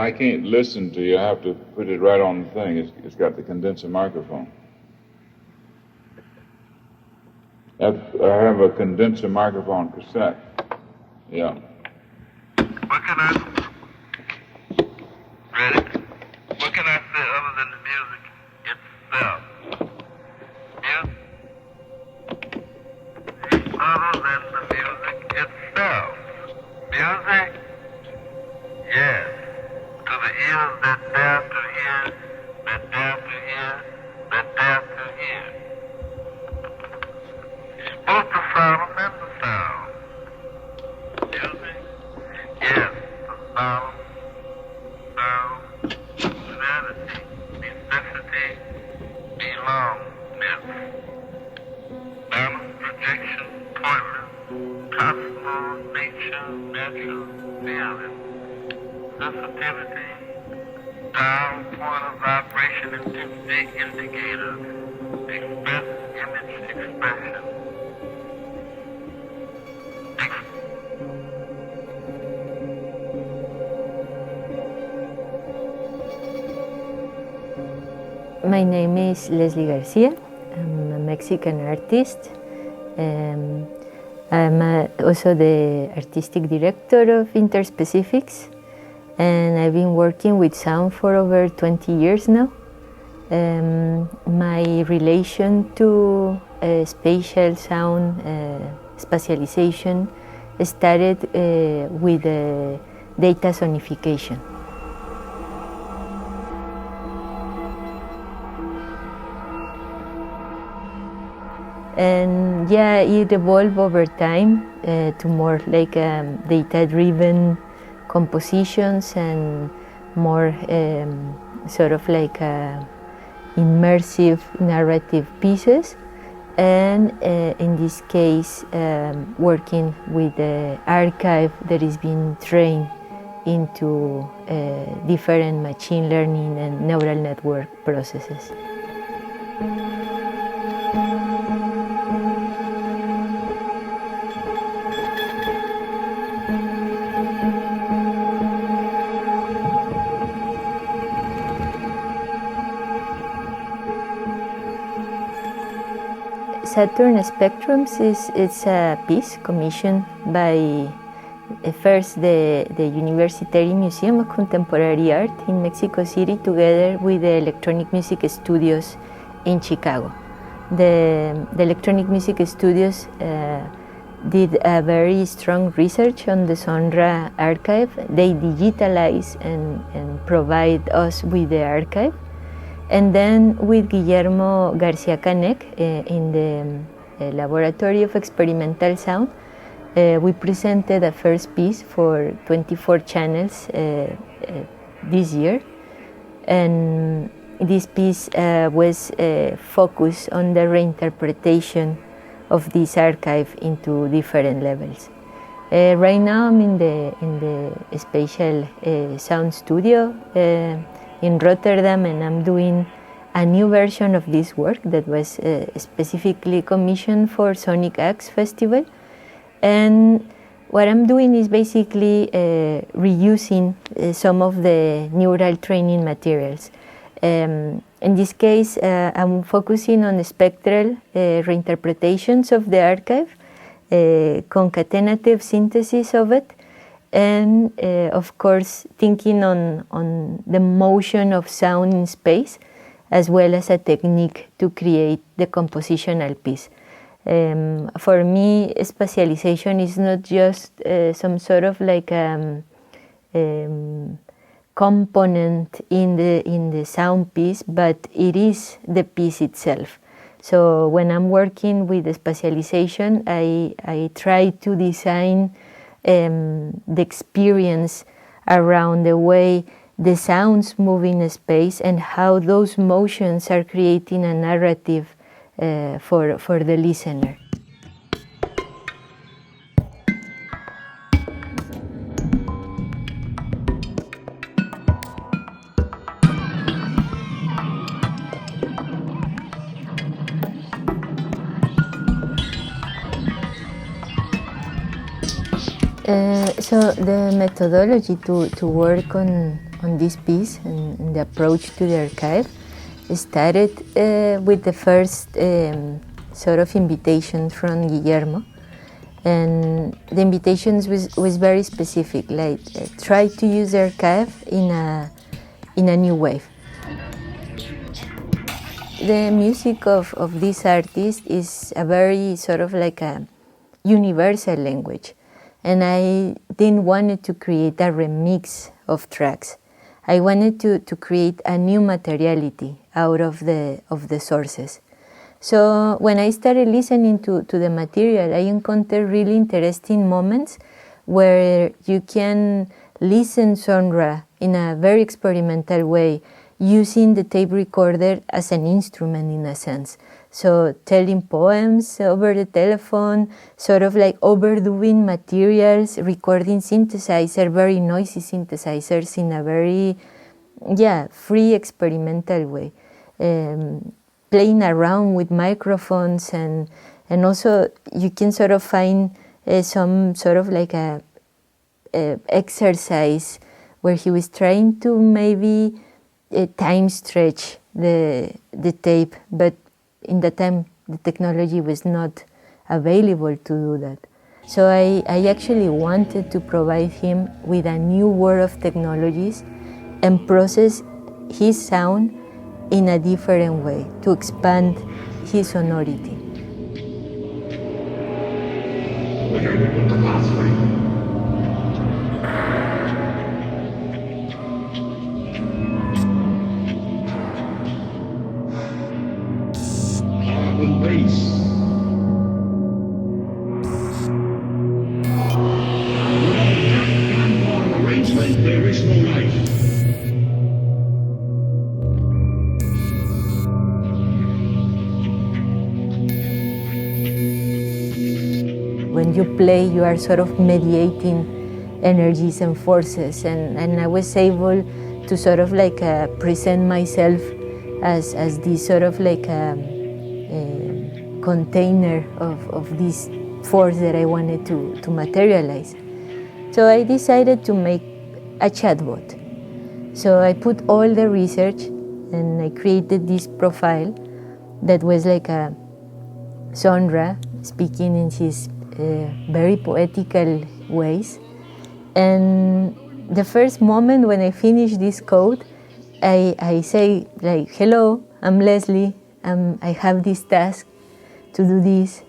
I can't listen to you. I have to put it right on the thing. It's got the condenser microphone. I have a condenser microphone cassette. Yeah. What can I... Ready? What can I say other than the music itself? Music? Other than the music itself. Music? Yes. To the ears that dare to hear, that dare to hear, that dare to hear. Both the sound and the sound. Music? Yes. The sound, reality, necessity, belongness. Balance, projection, pointless, cosmos, nature, natural, feeling. Sensitivity, dial, point of vibration, intensity, indicator, express, image, expression. My name is Leslie García. I'm a Mexican artist. I'm also the artistic director of Interspecifics, and I've been working with sound for over 20 years now. My relation to spatial sound spatialization started with data sonification. And yeah, it evolved over time to more like data-driven compositions and more sort of like immersive narrative pieces. And in this case, working with the archive that is being trained into different machine learning and neural network processes. Saturn Spectrums is a piece commissioned by first the University Museum of Contemporary Art in Mexico City together with the Electronic Music Studios in Chicago. The Electronic Music Studios did a very strong research on the Sonra archive. They digitalize and provide us with the archive. And then with Guillermo García Canek in the Laboratory of Experimental Sound, we presented a first piece for 24 channels this year. And this piece was focused on the reinterpretation of this archive into different levels. Right now I'm in the Spatial Sound Studio in Rotterdam, and I'm doing a new version of this work that was specifically commissioned for Sonic Axe Festival. And what I'm doing is basically reusing some of the neural training materials. In this case, I'm focusing on the spectral reinterpretations of the archive, concatenative synthesis of it, and of course thinking on the motion of sound in space, as well as a technique to create the compositional piece. For me, spatialization is not just some sort of like component in the sound piece, but it is the piece itself. So when I'm working with the spatialization, I try to design the experience around the way the sounds move in space and how those motions are creating a narrative for the listener. So the methodology to work on on this piece and the approach to the archive started with the first sort of invitation from Guillermo. And the invitations was very specific, like try to use the archive in a new way. The music of this artist is a very sort of like a universal language, and I didn't want to create a remix of tracks. I wanted to create a new materiality out of the sources. So when I started listening to the material, I encountered really interesting moments where you can listen genre in a very experimental way, using the tape recorder as an instrument in a sense. So telling poems over the telephone, sort of like overdoing materials, recording synthesizer, very noisy synthesizers in a very, free experimental way. Playing around with microphones and also you can sort of find some sort of like a exercise where he was trying to maybe time stretch the tape, but in the time the technology was not available to do that. So I actually wanted to provide him with a new world of technologies and process his sound in a different way to expand his sonority. There is no life. When you play, you are sort of mediating energies and forces, and I was able to sort of like present myself as this sort of like a container of this force that I wanted to materialize. So I decided to make a chatbot. So I put all the research and I created this profile that was like a Sonra speaking in his very poetical ways. And the first moment when I finish this code, I say like, hello, I'm Leslie, I have this task to do this,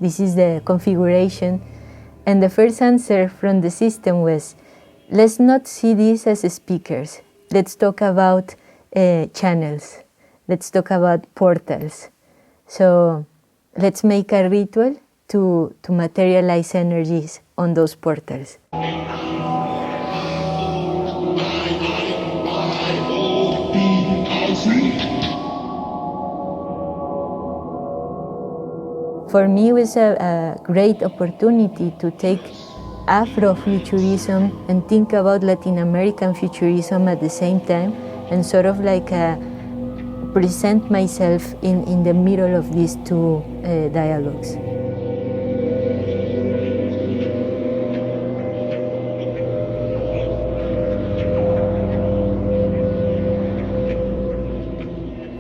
this is the configuration. And the first answer from the system was, let's not see this as speakers, let's talk about channels, let's talk about portals. So let's make a ritual to materialize energies on those portals. For me, it was a great opportunity to take Afrofuturism and think about Latin American futurism at the same time, and sort of like present myself in the middle of these two dialogues.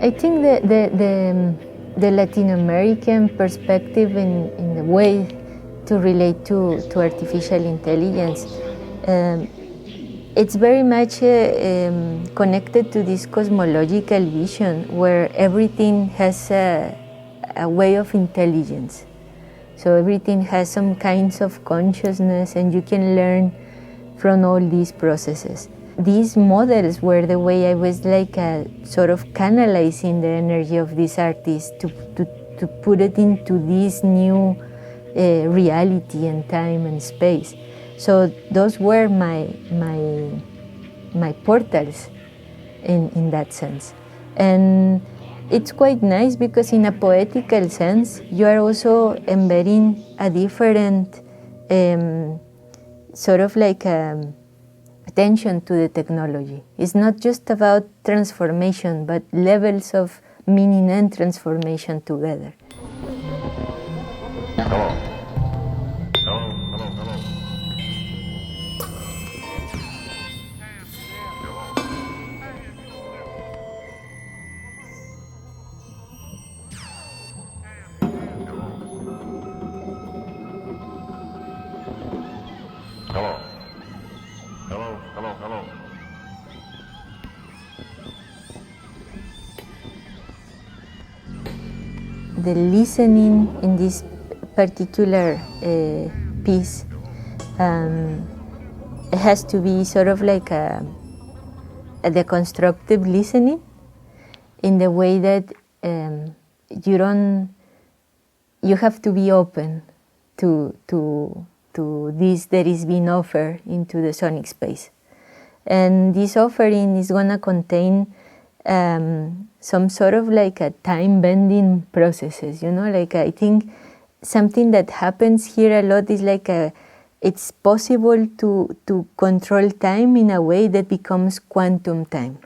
I think the Latin American perspective in the way to relate to artificial intelligence, it's very much connected to this cosmological vision where everything has a way of intelligence. So everything has some kinds of consciousness and you can learn from all these processes. These models were the way I was like sort of canalizing the energy of this artist to put it into this new reality and time and space. So those were my portals in that sense. And it's quite nice because in a poetical sense, you are also embedding a different sort of like attention to the technology. It's not just about transformation, but levels of meaning and transformation together. Hello. Hello. Hello. Hello, hello, hello. The listening in this particular piece it has to be sort of like a deconstructive listening in the way that you have to be open to this that is being offered into the sonic space. And this offering is going to contain some sort of like a time-bending processes, like I think something that happens here a lot is like it's possible to control time in a way that becomes quantum time.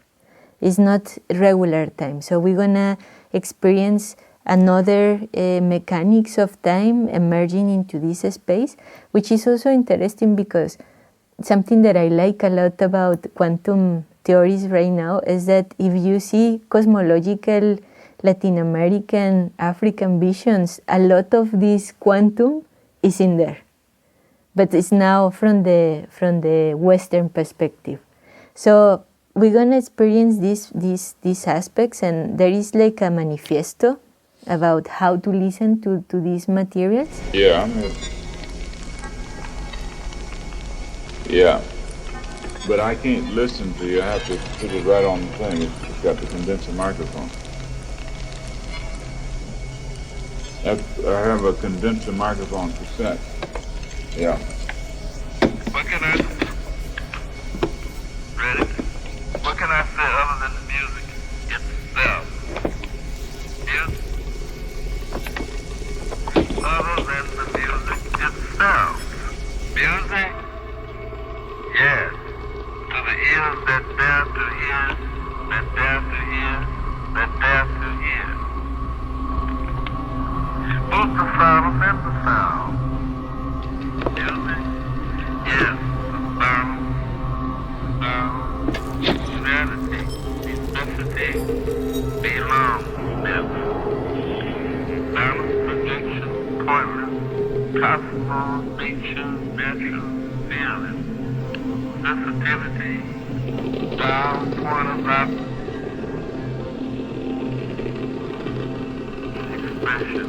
It's not regular time. So we're going to experience another mechanics of time emerging into this space, which is also interesting because something that I like a lot about quantum theories right now is that if you see cosmological Latin American, African visions, a lot of this quantum is in there. But it's now from the Western perspective. So we're going to experience these aspects, and there is like a manifesto about how to listen to these materials. Yeah, yeah. But I can't listen to you. I have to put it right on the thing. It's got the condenser microphone. I have a condenser microphone cassette. Yeah. What can I... Ready? What can I say other than the music itself? Music? Other than the music itself. Music? Yes. To the ears that dare to hear, that dare to hear, that dare to hear. Both the sound and the sound. Music? Yes. The sound. Reality, necessity, belongs, balance, projection, pointless, cosmos, nature, natural, feeling, sensitivity, down, point of up, expression.